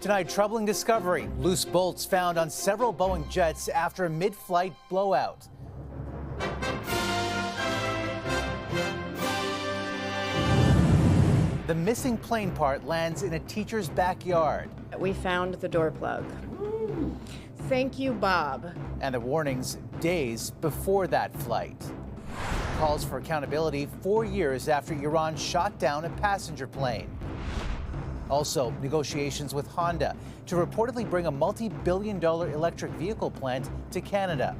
Tonight, troubling discovery. Loose bolts found on several Boeing jets after a mid-flight blowout. The missing plane part lands in a teacher's backyard. We found the door plug. Thank you, Bob. And the warnings days before that flight. Calls for accountability 4 years after Iran shot down a passenger plane. Also, negotiations with Honda to reportedly bring a multi-billion-dollar electric vehicle plant to Canada.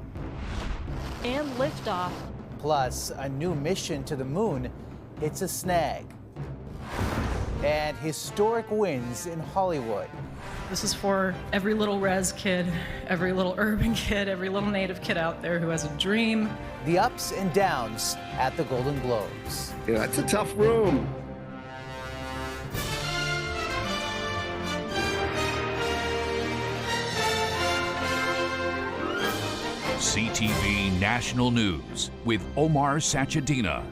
And liftoff. Plus, a new mission to the moon hits a snag. And historic wins in Hollywood. This is for every little res kid, every little urban kid, every little native kid out there who has a dream. The ups and downs at the Golden Globes. Yeah, it's a tough room. CTV National News with Omar Sachedina.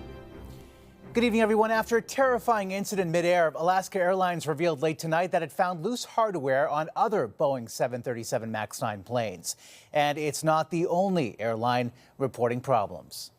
Good evening, everyone. After a terrifying incident midair, Alaska Airlines revealed late tonight that it found loose hardware on other Boeing 737 MAX 9 planes. And it's not the only airline reporting problems.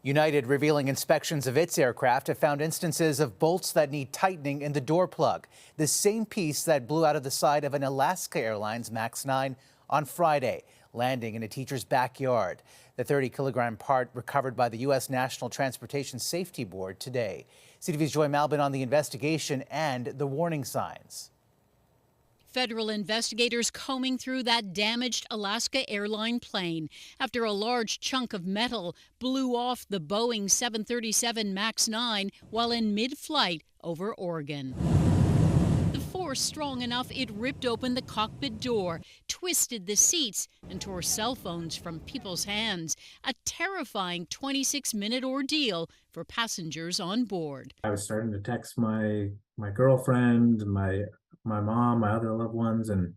United revealing inspections of its aircraft have found instances of bolts that need tightening in the door plug, the same piece that blew out of the side of an Alaska Airlines MAX 9 on Friday, landing in a teacher's backyard. The 30-kilogram part recovered by the U.S. National Transportation Safety Board today. CTV's Joy Malbin on the investigation and the warning signs. Federal investigators combing through that damaged Alaska airline plane after a large chunk of metal blew off the Boeing 737 MAX 9 while in mid-flight over Oregon. Force strong enough it ripped open the cockpit door, twisted the seats, and tore cell phones from people's hands. A terrifying 26-minute ordeal for passengers on board. I was starting to text my girlfriend, my mom, my other loved ones, and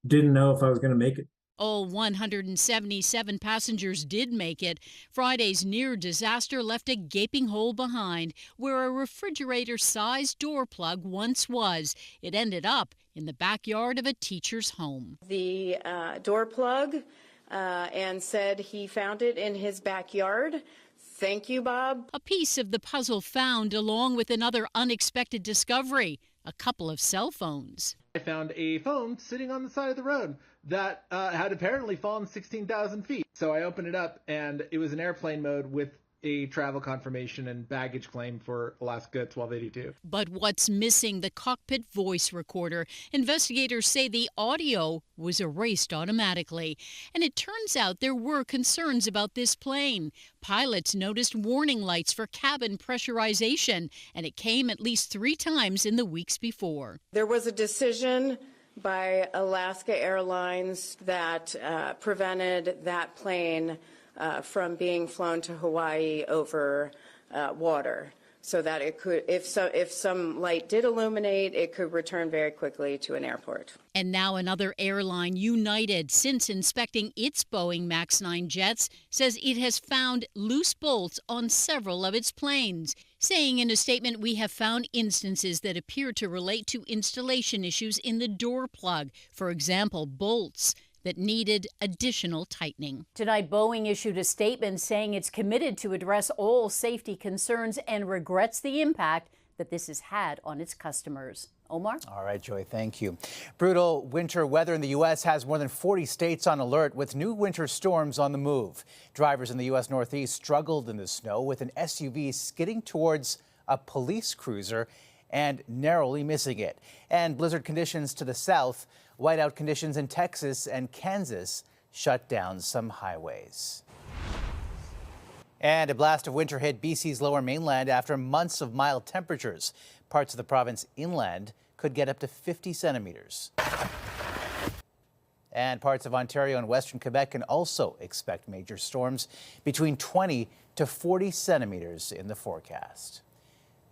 didn't know if I was going to make it. All 177 passengers did make it. Friday's near disaster left a gaping hole behind where a refrigerator-sized door plug once was. It ended up in the backyard of a teacher's home. The door plug and said he found it in his backyard. Thank you, Bob. A piece of the puzzle found along with another unexpected discovery, a couple of cell phones. I found a phone sitting on the side of the road that had apparently fallen 16,000 feet. So I opened it up, and it was in airplane mode with a travel confirmation and baggage claim for Alaska 1282. But what's missing? The cockpit voice recorder. Investigators say the audio was erased automatically. And it turns out there were concerns about this plane. Pilots noticed warning lights for cabin pressurization, and it came at least 3 times in the weeks before. There was a decision by Alaska Airlines that prevented that plane from being flown to Hawaii over water, so that it could, if some light did illuminate, it could return very quickly to an airport. And now another airline, United, since inspecting its Boeing MAX 9 jets, says it has found loose bolts on several of its planes, saying in a statement, "We have found instances that appear to relate to installation issues in the door plug, for example, bolts that needed additional tightening." Tonight, Boeing issued a statement saying it's committed to address all safety concerns and regrets the impact that this has had on its customers. Omar? All right, Joy, thank you. Brutal winter weather in the U.S. has more than 40 states on alert with new winter storms on the move. Drivers in the U.S. Northeast struggled in the snow with an SUV skidding towards a police cruiser and narrowly missing it. And blizzard conditions to the south, whiteout conditions in Texas and Kansas shut down some highways. And a blast of winter hit BC's lower mainland after months of mild temperatures. Parts of the province inland could get up to 50 centimeters. And parts of Ontario and western Quebec can also expect major storms, between 20 to 40 centimeters in the forecast.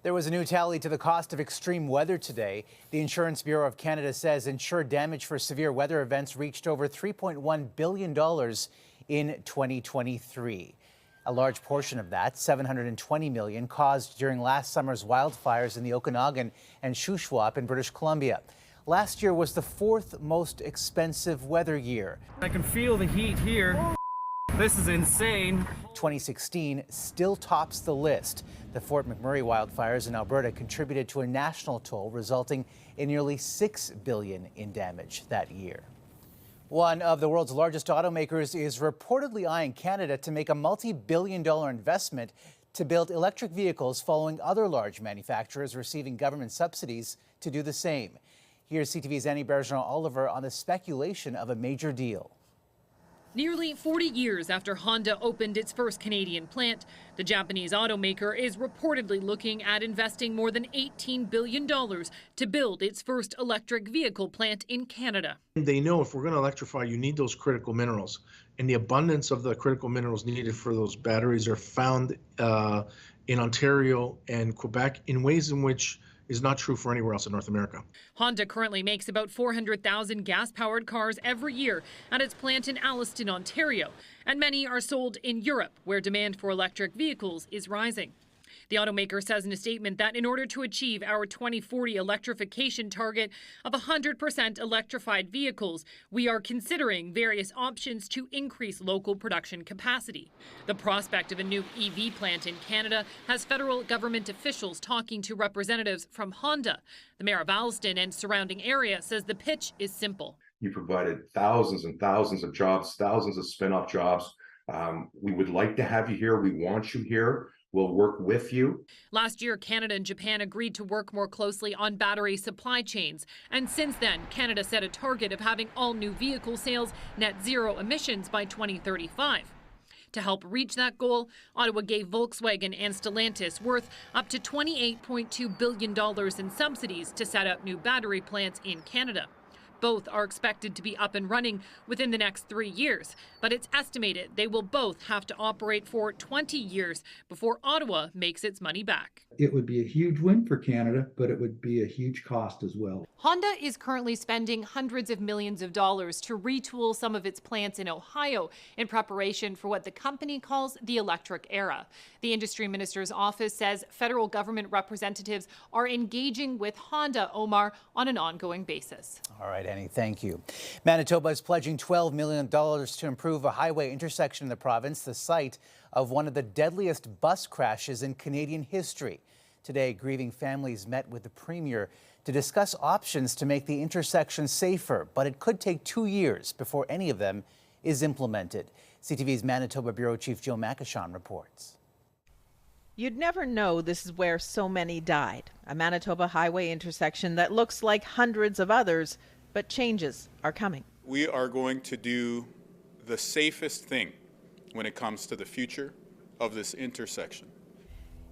There was a new tally to the cost of extreme weather today. The Insurance Bureau of Canada says insured damage for severe weather events reached over $3.1 billion in 2023. A large portion of that, $720 million, caused during last summer's wildfires in the Okanagan and Shuswap in British Columbia. Last year was the fourth most expensive weather year. I can feel the heat here. This is insane. 2016 still tops the list. The Fort McMurray wildfires in Alberta contributed to a national toll, resulting in nearly $6 billion in damage that year. One of the world's largest automakers is reportedly eyeing Canada to make a multi-billion-dollar investment to build electric vehicles, following other large manufacturers receiving government subsidies to do the same. Here's CTV's Annie Bergeron-Oliver on the speculation of a major deal. Nearly 40 years after Honda opened its first Canadian plant, the Japanese automaker is reportedly looking at investing more than $18 billion to build its first electric vehicle plant in Canada. They know if we're going to electrify, you need those critical minerals. And the abundance of the critical minerals needed for those batteries are found in Ontario and Quebec in ways in which is not true for anywhere else in North America. Honda currently makes about 400,000 gas-powered cars every year at its plant in Alliston, Ontario, and many are sold in Europe, where demand for electric vehicles is rising. The automaker says in a statement that in order to achieve our 2040 electrification target of 100% electrified vehicles, we are considering various options to increase local production capacity. The prospect of a new EV plant in Canada has federal government officials talking to representatives from Honda. The mayor of Alliston and surrounding area says the pitch is simple. You provided thousands and thousands of jobs, thousands of spin-off jobs. We would like to have you here. We want you here. We'll work with you. Last year, Canada and Japan agreed to work more closely on battery supply chains. And since then, Canada set a target of having all new vehicle sales net zero emissions by 2035. To help reach that goal, Ottawa gave Volkswagen and Stellantis worth up to $28.2 billion in subsidies to set up new battery plants in Canada. Both are expected to be up and running within the next 3 years, but it's estimated they will both have to operate for 20 years before Ottawa makes its money back. It would be a huge win for Canada, but it would be a huge cost as well. Honda is currently spending hundreds of millions of dollars to retool some of its plants in Ohio in preparation for what the company calls the electric era. The industry minister's office says federal government representatives are engaging with Honda, Omar, on an ongoing basis. All right, Annie, thank you. Manitoba is pledging $12 million to improve a highway intersection in the province, the site of one of the deadliest bus crashes in Canadian history. Today, grieving families met with the Premier to discuss options to make the intersection safer, but it could take 2 years before any of them is implemented. CTV's Manitoba Bureau Chief Jill Makashon reports. You'd never know this is where so many died. A Manitoba highway intersection that looks like hundreds of others, but changes are coming. We are going to do the safest thing when it comes to the future of this intersection.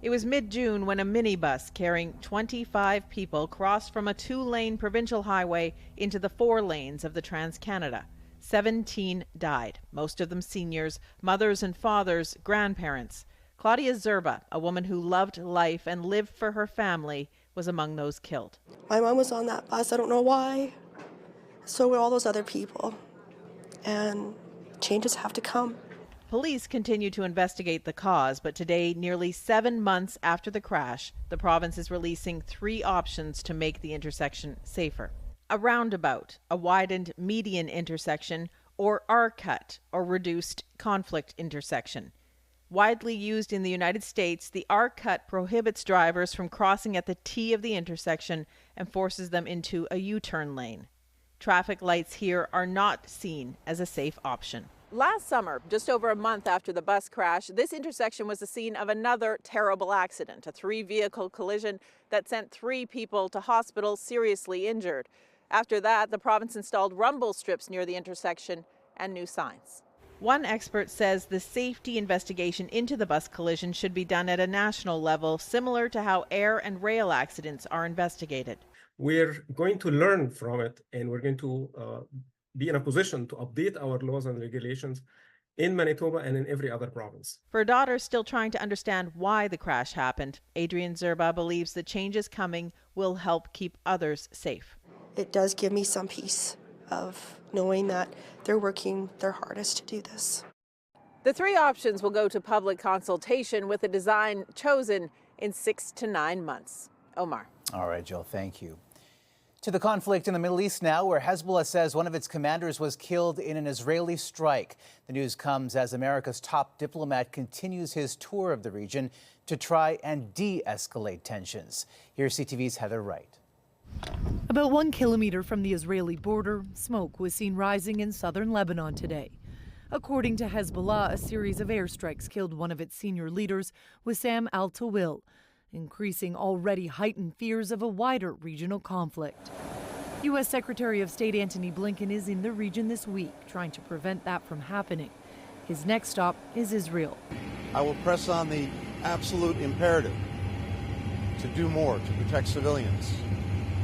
It was mid-June when a minibus carrying 25 people crossed from a 2-lane provincial highway into the 4 lanes of the Trans-Canada. 17 died, most of them seniors, mothers and fathers, grandparents. Claudia Zerba, a woman who loved life and lived for her family, was among those killed. My mom was on that bus, I don't know why. So were all those other people. And changes have to come. Police continue to investigate the cause, but today, nearly 7 months after the crash, the province is releasing 3 options to make the intersection safer. A roundabout, a widened median intersection, or R-cut, or reduced conflict intersection. Widely used in the United States, the R-cut prohibits drivers from crossing at the T of the intersection and forces them into a U-turn lane. Traffic lights here are not seen as a safe option. Last summer, just over a month after the bus crash, this intersection was the scene of another terrible accident, a 3-vehicle collision that sent 3 people to hospital seriously injured. After that, the province installed rumble strips near the intersection and new signs. One expert says the safety investigation into the bus collision should be done at a national level, similar to how air and rail accidents are investigated. We're going to learn from it, and we're going to be in a position to update our laws and regulations in Manitoba and in every other province. For a daughter still trying to understand why the crash happened, Adrienne Zerba believes the changes coming will help keep others safe. It does give me some peace of knowing that they're working their hardest to do this. The 3 options will go to public consultation with a design chosen in 6 to 9 months. Omar. All right, Jill, thank you. To the conflict in the Middle East now, where Hezbollah says one of its commanders was killed in an Israeli strike. The news comes as America's top diplomat continues his tour of the region to try and de-escalate tensions. Here's CTV's Heather Wright. About 1 kilometer from the Israeli border, smoke was seen rising in southern Lebanon today. According to Hezbollah, a series of airstrikes killed one of its senior leaders, Wissam al-Tawil, increasing already heightened fears of a wider regional conflict. U.S. Secretary of State Antony Blinken is in the region this week, trying to prevent that from happening. His next stop is Israel. I will press on the absolute imperative to do more to protect civilians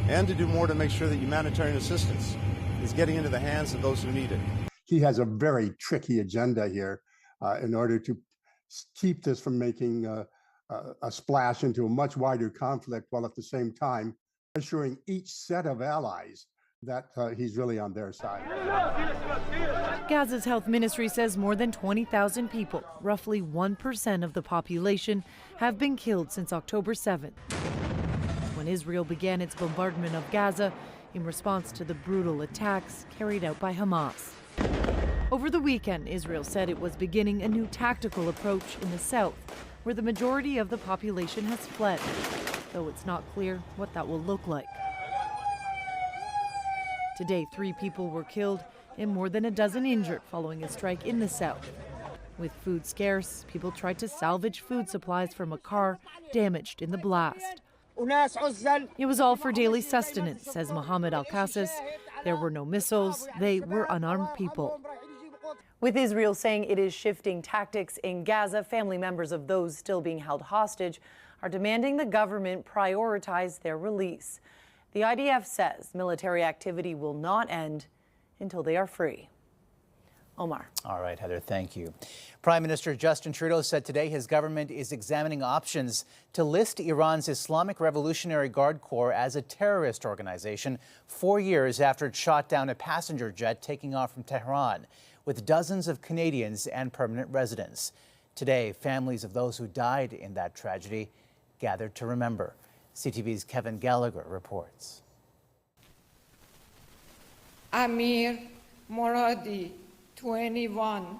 and to do more to make sure that humanitarian assistance is getting into the hands of those who need it. He has a very tricky agenda here in order to keep this from making a splash into a much wider conflict, while at the same time assuring each set of allies that he's really on their side. Gaza's health ministry says more than 20,000 people, roughly 1% of the population, have been killed since October 7th, when Israel began its bombardment of Gaza in response to the brutal attacks carried out by Hamas. Over the weekend, Israel said it was beginning a new tactical approach in the south, where the majority of the population has fled, though it's not clear what that will look like. Today, 3 people were killed and more than a dozen injured following a strike in the south. With food scarce, people tried to salvage food supplies from a car damaged in the blast. It was all for daily sustenance, says Mohammed Al-Qasas. There were no missiles. They were unarmed people. With Israel saying it is shifting tactics in Gaza, family members of those still being held hostage are demanding the government prioritize their release. The IDF says military activity will not end until they are free. Omar. All right, Heather, thank you. Prime Minister Justin Trudeau said today his government is examining options to list Iran's Islamic Revolutionary Guard Corps as a terrorist organization 4 years after it shot down a passenger jet taking off from Tehran, with dozens of Canadians and permanent residents. Today, families of those who died in that tragedy gathered to remember. CTV's Kevin Gallagher reports. Amir Moradi, 21.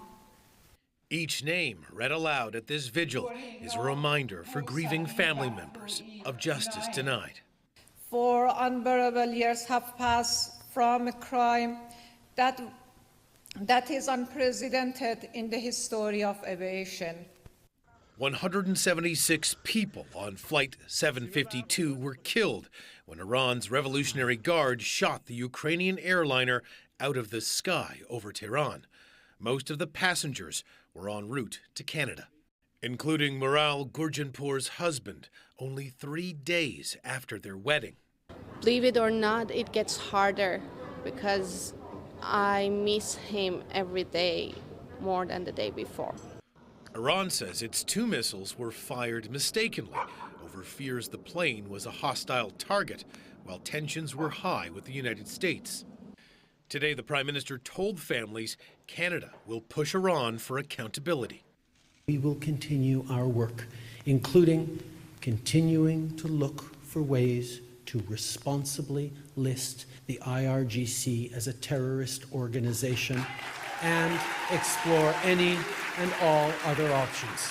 Each name read aloud at this vigil is a reminder for grieving family members of justice denied. 4 unbearable years have passed from a crime that is unprecedented in the history of aviation. 176 people on Flight 752 were killed when Iran's Revolutionary Guard shot the Ukrainian airliner out of the sky over Tehran. Most of the passengers were en route to Canada, including Mural Gurjanpour's husband, only 3 days after their wedding. Believe it or not, it gets harder because I miss him every day more than the day before. Iran says its 2 missiles were fired mistakenly over fears the plane was a hostile target, while tensions were high with the United States. Today, the Prime Minister told families Canada will push Iran for accountability. We will continue our work, including continuing to look for ways to responsibly list the IRGC as a terrorist organization and explore any and all other options.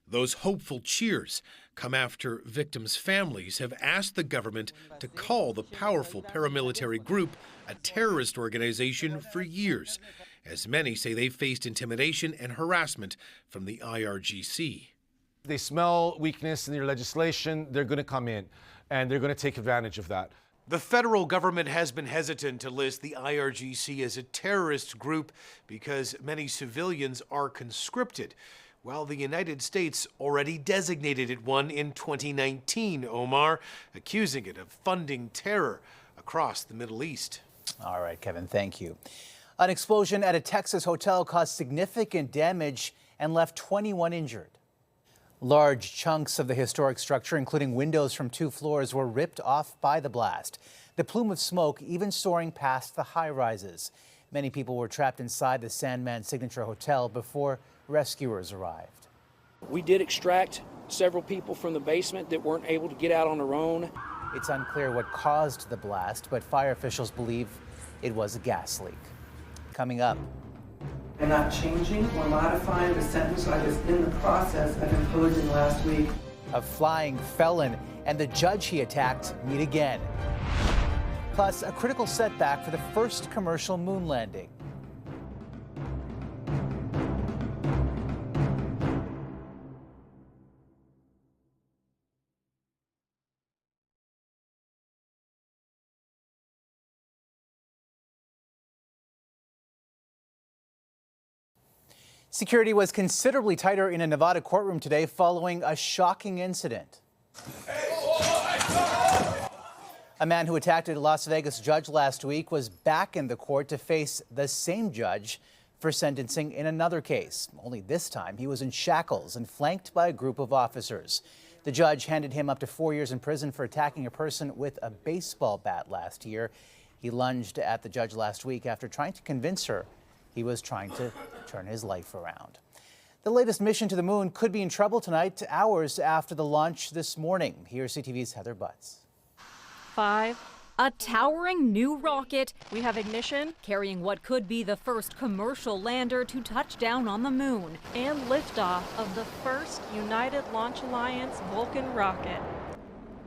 Those hopeful cheers come after victims' families have asked the government to call the powerful paramilitary group a terrorist organization for years, as many say they faced intimidation and harassment from the IRGC. They smell weakness in your legislation, they're going to come in, and they're going to take advantage of that. The federal government has been hesitant to list the IRGC as a terrorist group because many civilians are conscripted, while the United States already designated it one in 2019, Omar, accusing it of funding terror across the Middle East. All right, Kevin, thank you. An explosion at a Texas hotel caused significant damage and left 21 injured. Large chunks of the historic structure, including windows from 2 floors, were ripped off by the blast. The plume of smoke even soaring past the high-rises. Many people were trapped inside the Sandman Signature Hotel before rescuers arrived. We did extract several people from the basement that weren't able to get out on their own. It's unclear what caused the blast, but fire officials believe it was a gas leak. Coming up. I'm not changing or modifying the sentence I was in the process of imposing last week. A flying felon and the judge he attacked meet again. Plus, a critical setback for the first commercial moon landing. Security was considerably tighter in a Nevada courtroom today following a shocking incident. A man who attacked a Las Vegas judge last week was back in the court to face the same judge for sentencing in another case. Only this time he was in shackles and flanked by a group of officers. The judge handed him up to 4 years in prison for attacking a person with a baseball bat last year. He lunged at the judge last week after trying to convince her he was trying to turn his life around. The latest mission to the moon could be in trouble tonight, hours after the launch this morning. Here's CTV's Heather Butts. 5. A towering new rocket. We have ignition, carrying what could be the first commercial lander to touch down on the moon. And liftoff of the first United Launch Alliance Vulcan rocket.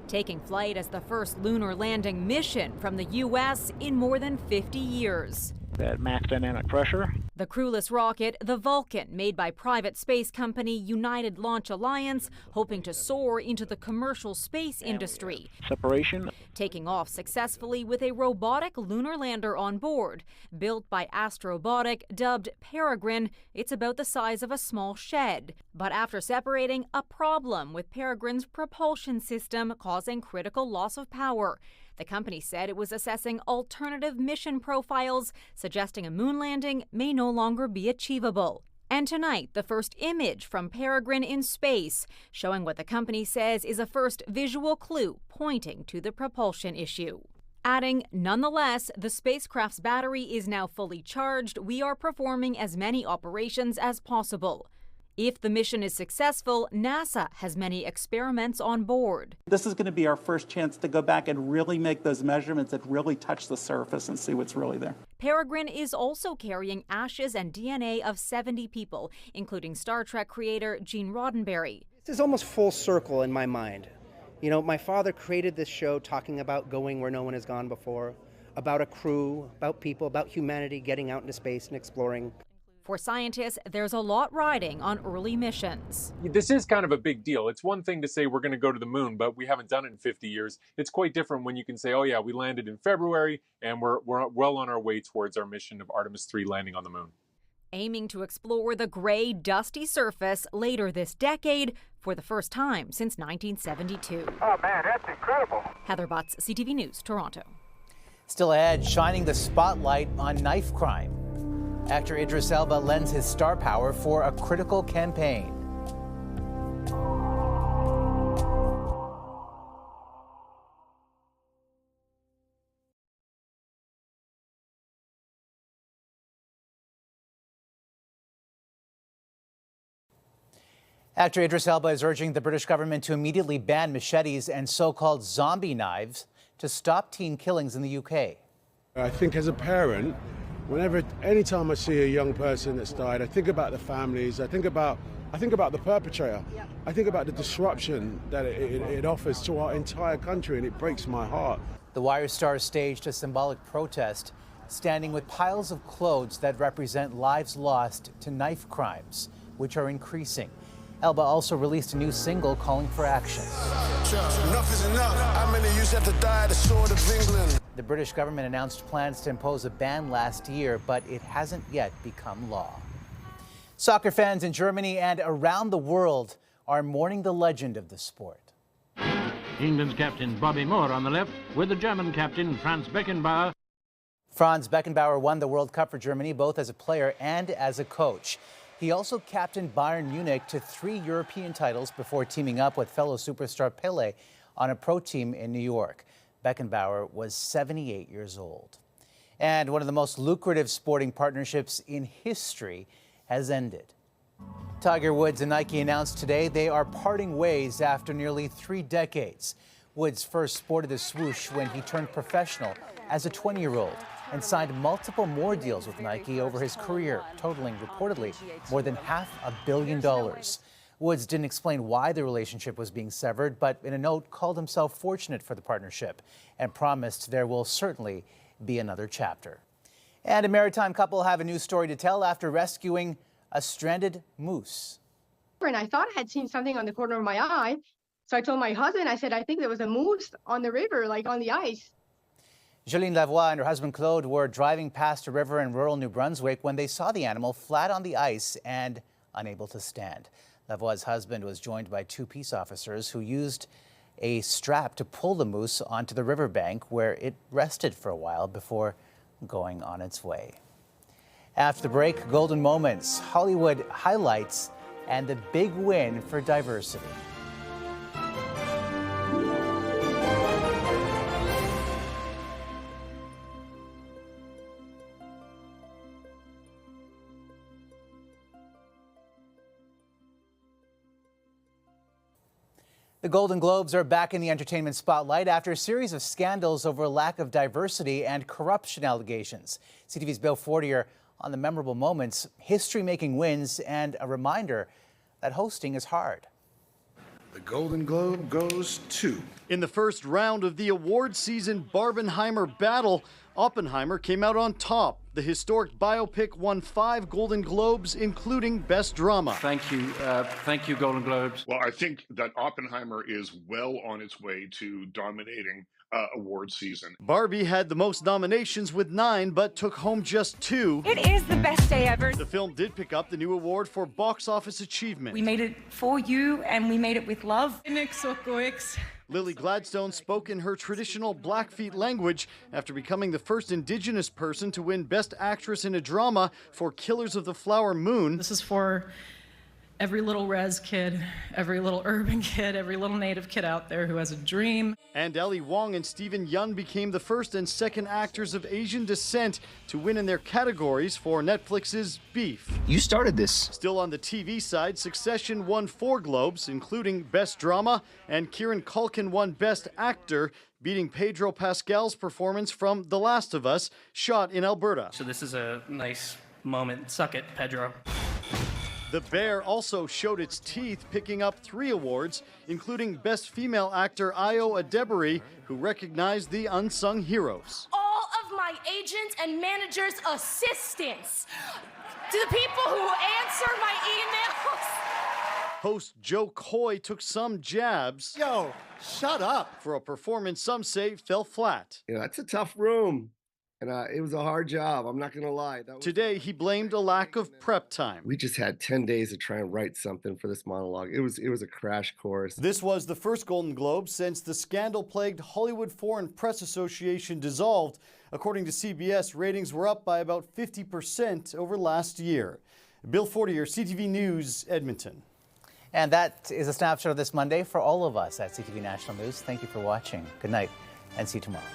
Taking flight as the first lunar landing mission from the U.S. in more than 50 years. That max dynamic pressure. The crewless rocket, the Vulcan, made by private space company United Launch Alliance, hoping to soar into the commercial space industry. Separation. Taking off successfully with a robotic lunar lander on board. Built by Astrobotic, dubbed Peregrine, it's about the size of a small shed. But after separating, a problem with Peregrine's propulsion system causing critical loss of power. The company said it was assessing alternative mission profiles, suggesting a moon landing may no longer be achievable. And tonight, the first image from Peregrine in space, showing what the company says is a first visual clue pointing to the propulsion issue. Adding, nonetheless, the spacecraft's battery is now fully charged. We are performing as many operations as possible. If the mission is successful, NASA has many experiments on board. This is going to be our first chance to go back and really make those measurements that really touch the surface and see what's really there. Peregrine is also carrying ashes and DNA of 70 people, including Star Trek creator Gene Roddenberry. This is almost full circle in my mind. You know, my father created this show talking about going where no one has gone before, about a crew, about people, about humanity getting out into space and exploring. For scientists, there's a lot riding on early missions. This is kind of a big deal. It's one thing to say we're going to go to the moon, but we haven't done it in 50 years. It's quite different when you can say, oh yeah, we landed in February and we're well on our way towards our mission of Artemis 3 landing on the moon. Aiming to explore the gray, dusty surface later this decade for the first time since 1972. Oh man, that's incredible. Heather Butts, CTV News, Toronto. Still ahead, shining the spotlight on knife crime. Actor Idris Elba lends his star power for a critical campaign. Actor Idris Elba is urging the British government to immediately ban machetes and so-called zombie knives to stop teen killings in the UK. I think as a parent, anytime I see a young person that's died, I think about the families, I think about the perpetrator. I think about the disruption that it offers to our entire country, and it breaks my heart. The Wire stars staged a symbolic protest, standing with piles of clothes that represent lives lost to knife crimes, which are increasing. Elba also released a new single calling for action. Enough is enough. How many used to die the sword of England? The British government announced plans to impose a ban last year, but it hasn't yet become law. Soccer fans in Germany and around the world are mourning the legend of the sport. England's captain Bobby Moore on the left with the German captain Franz Beckenbauer. Franz Beckenbauer won the World Cup for Germany both as a player and as a coach. He also captained Bayern Munich to 3 European titles before teaming up with fellow superstar Pelé on a pro team in New York. Beckenbauer was 78 years old. And one of the most lucrative sporting partnerships in history has ended. Tiger Woods and Nike announced today they are parting ways after nearly 3 decades. Woods first sported the swoosh when he turned professional as a 20-year-old and signed multiple more deals with Nike over his career, totaling reportedly more than $500 million. Woods didn't explain why the relationship was being severed, but in a note called himself fortunate for the partnership and promised there will certainly be another chapter. And a maritime couple have a new story to tell after rescuing a stranded moose. And I thought I had seen something on the corner of my eye. So I told my husband, I said, I think there was a moose on the river, like on the ice. Jolene Lavoie and her husband Claude were driving past a river in rural New Brunswick when they saw the animal flat on the ice and unable to stand. Lavoie's husband was joined by 2 peace officers who used a strap to pull the moose onto the riverbank where it rested for a while before going on its way. After the break, golden moments, Hollywood highlights, and the big win for diversity. The Golden Globes are back in the entertainment spotlight after a series of scandals over a lack of diversity and corruption allegations. CTV's Bill Fortier on the memorable moments, history-making wins, and a reminder that hosting is hard. The Golden Globe goes to... In the first round of the award season Barbenheimer battle, Oppenheimer came out on top. The historic biopic won 5 Golden Globes, including Best Drama. Thank you, Golden Globes. Well, I think that Oppenheimer is well on its way to dominating award season. Barbie had the most nominations with 9, but took home just 2. It is the best day ever. The film did pick up the new award for box office achievement. We made it for you, and we made it with love. Lily Gladstone spoke in her traditional Blackfeet language after becoming the first Indigenous person to win Best Actress in a Drama for Killers of the Flower Moon. This is for every little res kid, every little urban kid, every little native kid out there who has a dream. And Ali Wong and Stephen Yun became the first and second actors of Asian descent to win in their categories for Netflix's Beef. You started this. Still on the TV side, Succession won 4 Globes, including Best Drama, and Kieran Culkin won Best Actor, beating Pedro Pascal's performance from The Last of Us, shot in Alberta. So this is a nice moment. Suck it, Pedro. The Bear also showed its teeth, picking up 3 awards, including Best Female Actor Ayo Adebari, who recognized the unsung heroes. All of my agents and managers' assistants, to the people who answer my emails. Host Joe Coy took some jabs. Yo, shut up. For a performance some say fell flat. You know, that's a tough room. And it was a hard job, I'm not going to lie. Today, he blamed a lack of prep time. We just had 10 days to try and write something for this monologue. It was a crash course. This was the first Golden Globe since the scandal-plagued Hollywood Foreign Press Association dissolved. According to CBS, ratings were up by about 50% over last year. Bill Fortier, CTV News, Edmonton. And that is a snapshot of this Monday for all of us at CTV National News. Thank you for watching. Good night, and see you tomorrow.